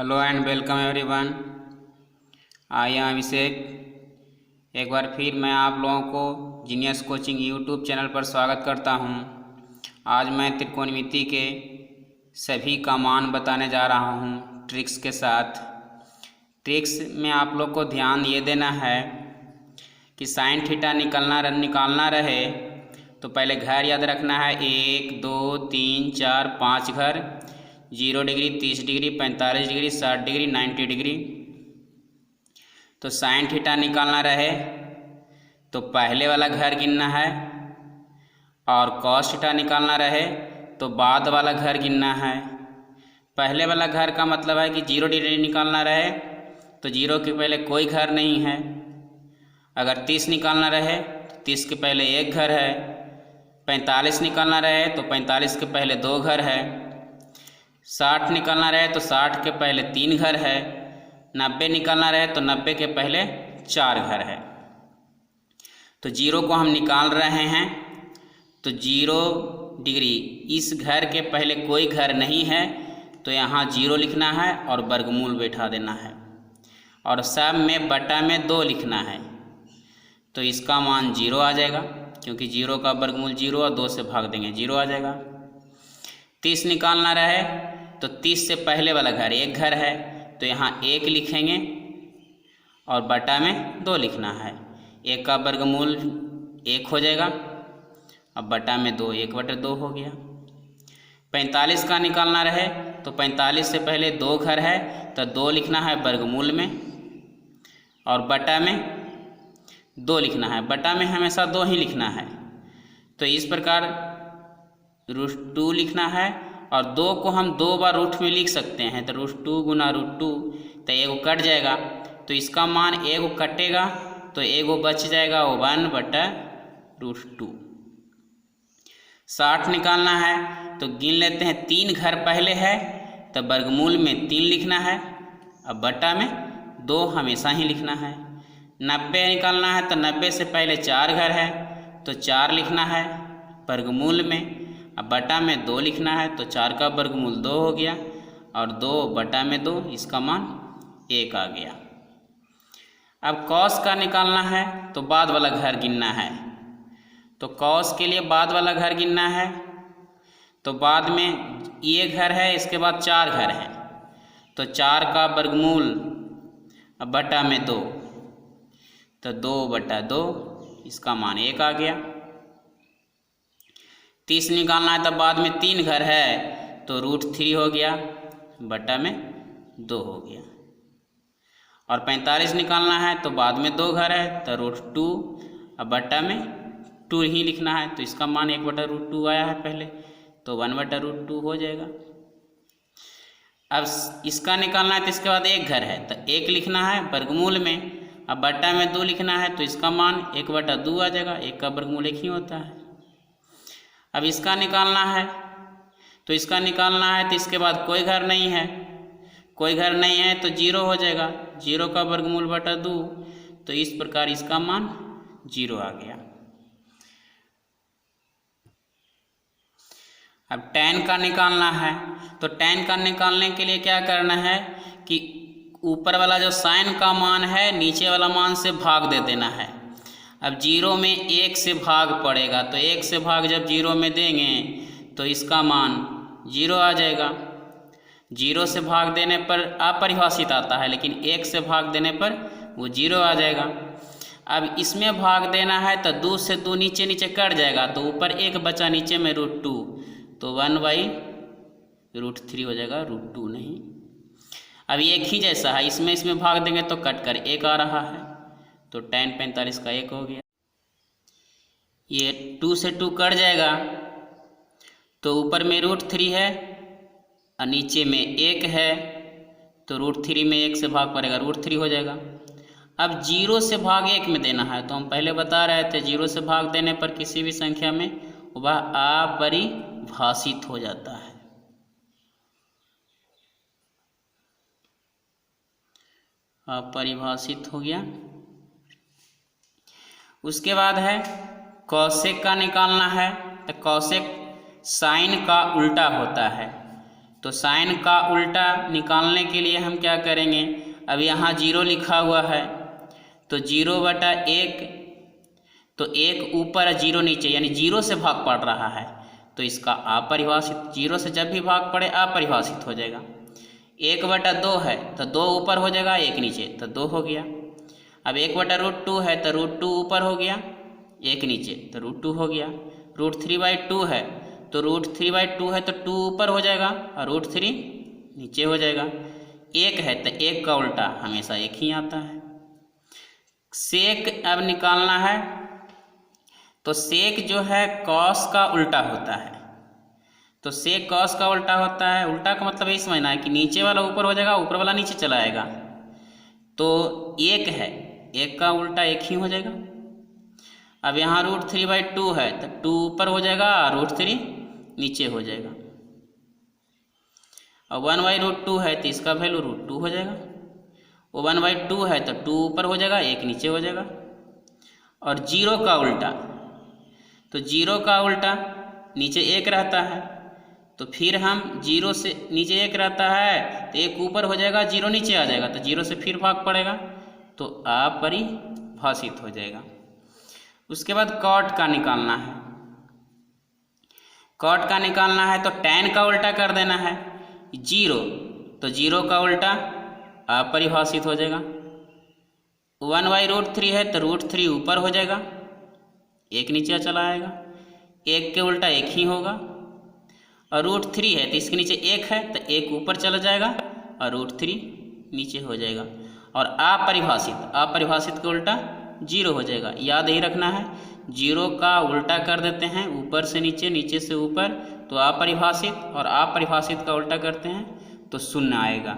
Hello and welcome everyone. I am Abhishek. एक बार फिर मैं आप लोगों को जीनियस कोचिंग यूट्यूब चैनल पर स्वागत करता हूं। आज मैं त्रिकोणमिति के सभी का मान बताने जा रहा हूं ट्रिक्स के साथ। ट्रिक्स में आप लोग को ध्यान ये देना है कि साइन थीटा निकालना रहे तो पहले घर याद रखना है। 1 2 3 4 5 घर, 0 degree, 30 degree, 45 degree, 60 degree, 90 degree. तो साइन थीटा निकालना रहे तो पहले वाला घर गिनना है, और कॉस थीटा निकालना रहे तो बाद वाला घर गिनना है। पहले वाला घर का मतलब है कि 0 डिग्री निकालना रहे तो 0 के पहले कोई घर नहीं है। अगर 30 निकालना रहे तो 30 के पहले एक घर है। 45 निकालना रहे तो 45 के पहले 2 घर है। 60 निकालना रहे तो 60 के पहले 3 घर है। 90 निकालना रहे तो 90 के पहले 4 घर है। तो 0 को हम निकाल रहे हैं तो 0 डिग्री, इस घर के पहले कोई घर नहीं है तो यहाँ 0 लिखना है और वर्गमूल बैठा देना है, और सब में बटा में 2 लिखना है। तो इसका मान 0 आ जाएगा, क्योंकि 0 का वर्गमूल 0 और 2 से भाग देंगे 0 आ जाएगा। 30 निकालना रहे तो 30 से पहले वाला घर एक घर है तो यहाँ 1 लिखेंगे और बटा में 2 लिखना है। 1 का वर्गमूल 1 हो जाएगा, अब बटा में 2, 1/2 हो गया। 45 का निकालना रहे तो 45 से पहले 2 घर है तो 2 लिखना है वर्गमूल में, और बटा में 2 लिखना है। बटा में हमेशा 2 ही लिखना है। तो इस प्रकार √2 लिखना है, और 2 को हम 2 बार रूट में लिख सकते हैं। तो √2 गुना √2 तो 1 कट जाएगा, तो इसका मान 1 कटेगा तो 1 बच जाएगा, वो 1/√2। 60 निकालना है तो गिन लेते हैं। 3 घर पहले है तो वर्गमूल में 3 लिखना है, अब बटा में 2 हमेशा ही लिखना है। 90 निकालना है तो 90 से पहले 4 घर है तो 4 लिखना है वर्गमूल में, अब बटा में 2 लिखना है। तो 4 का वर्गमूल 2 हो गया, और 2 बटा में 2, इसका मान 1 आ गया। अब कॉस का निकालना है तो बाद वाला घर गिनना है। तो कॉस के लिए बाद वाला घर गिनना है, तो बाद में ये घर है, इसके बाद 4 घर है तो 4 का वर्गमूल अब बटा में 2, तो 2/2, इसका मान 1 आ गया। 30 निकालना है तो बाद में 3 घर है तो √3 हो गया, बटा में 2 हो गया। और 45 निकालना है तो बाद में 2 घर है तो √2, अब बटा में 2 ही लिखना है। तो इसका मान 1/√2 आया है पहले, तो 1/√2 हो जाएगा। अब इसका निकालना है तो इसके बाद 1 घर है तो 1 लिखना है वर्गमूल में, अब बटा में 2 लिखना है। तो इसका मान 1/2 आ जाएगा, 1 का वर्गमूल 1 ही होता है। अब इसका निकालना है तो इसके बाद कोई घर नहीं है, कोई घर नहीं है तो 0 हो जाएगा, 0 का वर्गमूल बटा 2, तो इस प्रकार इसका मान 0 आ गया। अब tan का निकालना है तो tan का निकालने के लिए क्या करना है कि ऊपर वाला जो साइन का मान है नीचे वाला मान से भाग दे देना है। अब 0 में 1 से भाग पड़ेगा, तो 1 से भाग जब 0 में देंगे तो इसका मान 0 आ जाएगा। 0 से भाग देने पर अपरिभाषित आता है, लेकिन 1 से भाग देने पर वो 0 आ जाएगा। अब इसमें भाग देना है तो 2 से 2 नीचे नीचे कट जाएगा, तो ऊपर 1 बचा, नीचे में √2, तो 1/√3 हो जाएगा, √2 नहीं। अब एक ही जैसा है, इसमें भाग देंगे तो कट कर 1 आ रहा है, तो tan 45 का 1 हो गया। ये 2 से 2 कट जाएगा, तो ऊपर में √3 है और नीचे में 1 है, तो √3 में 1 से भाग पड़ेगा, √3 हो जाएगा। अब 0 से भाग 1 में देना है, तो हम पहले बता रहे थे 0 से भाग देने पर किसी भी संख्या में वह अपरिभाषित हो जाता है। अपरिभाषित हो गया। उसके बाद है कॉसेक का निकालना है, तो कॉसेक साइन का उल्टा होता है। तो साइन का उल्टा निकालने के लिए हम क्या करेंगे, अब यहाँ 0 लिखा हुआ है तो 0/1, तो 1 ऊपर 0 नीचे, यानी 0 से भाग पड़ रहा है तो इसका अपरिभाषित, 0 से जब भी भाग पड़े अपरिभाषित हो जाएगा। 1/2 है तो 2 ऊपर हो जाएगा, 1 नीचे तो 2 हो गया। अब 1/√2 है तो √2 ऊपर हो गया, 1 नीचे तो √2 हो गया। √3/2 है तो √3/2 है तो 2 ऊपर हो जाएगा और √3 नीचे हो जाएगा। 1 है तो 1 का उल्टा हमेशा 1 ही आता है। सेक अब निकालना है तो सेक जो है कॉस का उल्टा होता है, तो सेक कॉस का उल्टा होता है। उल्टा का मतलब यही समझना है कि नीचे वाला ऊपर हो जाएगा, ऊपर वाला नीचे चला आएगा। तो 1 है, 1 का उल्टा 1 ही हो जाएगा। अब यहाँ √3/2 है तो 2 ऊपर हो जाएगा और √3 नीचे हो जाएगा। और 1/√2 है तो इसका वैल्यू √2 हो जाएगा। वो 1/2 है तो 2 ऊपर हो जाएगा, 1 नीचे हो जाएगा। और 0 का उल्टा, तो 0 का उल्टा नीचे 1 रहता है, तो फिर हम 0 से नीचे 1 रहता है तो 1 ऊपर हो जाएगा, 0 नीचे आ जाएगा, तो 0 से फिर भाग पड़ेगा तो अपरिभाषित हो जाएगा। उसके बाद कॉट का निकालना है। कॉट का निकालना है तो tan का उल्टा कर देना है। 0 तो 0 का उल्टा अपरिभाषित हो जाएगा। 1/√3 है तो √3 ऊपर हो जाएगा, 1 नीचे चला आएगा। 1 के उल्टा 1 ही होगा। और √3 है तो इसके नीचे 1 है तो 1 ऊपर चला जाएगा और √3 नीचे हो जाएगा। और अपरिभाषित का उल्टा 0 हो जाएगा। याद ही रखना है, 0 का उल्टा कर देते हैं ऊपर से नीचे, नीचे से ऊपर तो अपरिभाषित, और अपरिभाषित का उल्टा करते हैं तो 0 आएगा।